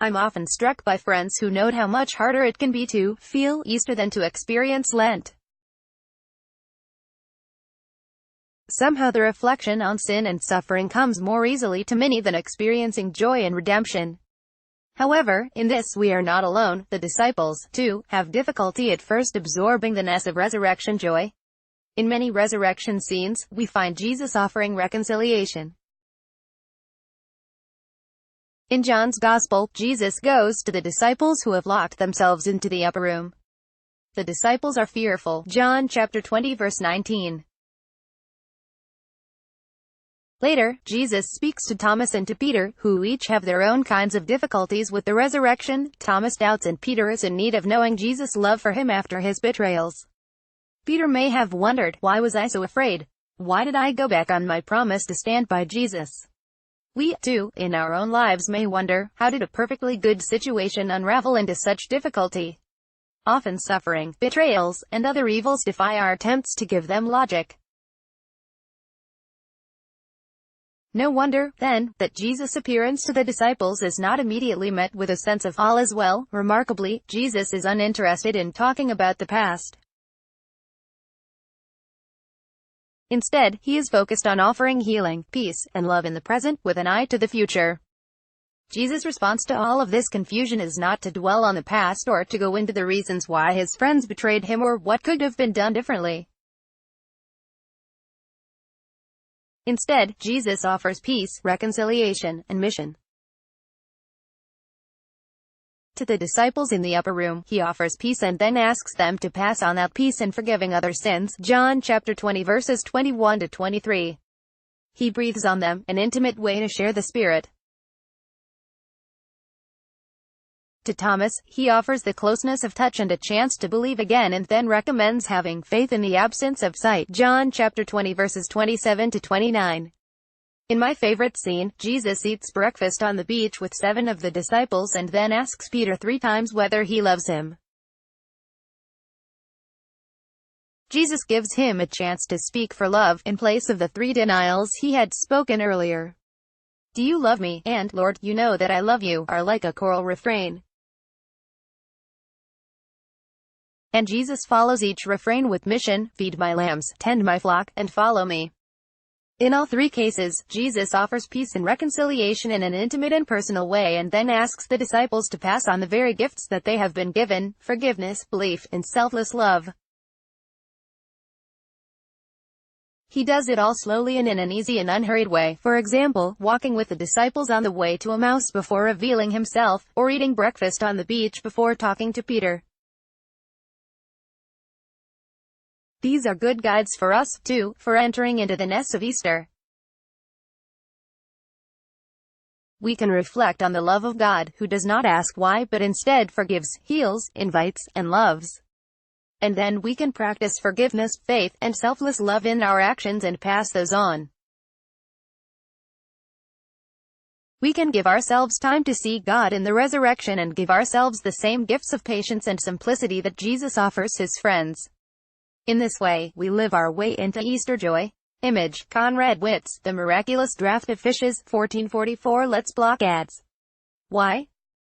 I'm often struck by friends who note how much harder it can be to feel Easter than to experience Lent. Somehow the reflection on sin and suffering comes more easily to many than experiencing joy and redemption. However, in this we are not alone. The disciples, too, have difficulty at first absorbing the ness of resurrection joy. In many resurrection scenes, we find Jesus offering reconciliation. In John's Gospel, Jesus goes to the disciples who have locked themselves into the upper room. The disciples are fearful. John chapter 20 verse 19. Later, Jesus speaks to Thomas and to Peter, who each have their own kinds of difficulties with the resurrection. Thomas doubts and Peter is in need of knowing Jesus' love for him after his betrayals. Peter may have wondered, why was I so afraid? Why did I go back on my promise to stand by Jesus? We, too, in our own lives may wonder, how did a perfectly good situation unravel into such difficulty? Often suffering, betrayals, and other evils defy our attempts to give them logic. No wonder, then, that Jesus' appearance to the disciples is not immediately met with a sense of all is well. Remarkably, Jesus is uninterested in talking about the past. Instead, he is focused on offering healing, peace, and love in the present, with an eye to the future. Jesus' response to all of this confusion is not to dwell on the past or to go into the reasons why his friends betrayed him or what could have been done differently. Instead, Jesus offers peace, reconciliation, and mission. To the disciples in the upper room, he offers peace and then asks them to pass on that peace in forgiving other sins. John chapter 20 verses 21 to 23. He breathes on them, an intimate way to share the Spirit. To Thomas, he offers the closeness of touch and a chance to believe again and then recommends having faith in the absence of sight. John chapter 20 verses 27 to 29. In my favorite scene, Jesus eats breakfast on the beach with 7 of the disciples and then asks Peter 3 times whether he loves him. Jesus gives him a chance to speak for love, in place of the 3 denials he had spoken earlier. Do you love me? And, Lord, you know that I love you, are like a choral refrain. And Jesus follows each refrain with mission: feed my lambs, tend my flock, and follow me. In all 3 cases, Jesus offers peace and reconciliation in an intimate and personal way and then asks the disciples to pass on the very gifts that they have been given: forgiveness, belief, and selfless love. He does it all slowly and in an easy and unhurried way, for example, walking with the disciples on the way to Emmaus before revealing himself, or eating breakfast on the beach before talking to Peter. These are good guides for us, too, for entering into the ness of Easter. We can reflect on the love of God, who does not ask why but instead forgives, heals, invites, and loves. And then we can practice forgiveness, faith, and selfless love in our actions and pass those on. We can give ourselves time to see God in the resurrection and give ourselves the same gifts of patience and simplicity that Jesus offers his friends. In this way, we live our way into Easter joy. Image, Conrad Witt's The Miraculous Draught of Fishes, 1444. Let's block ads. Why?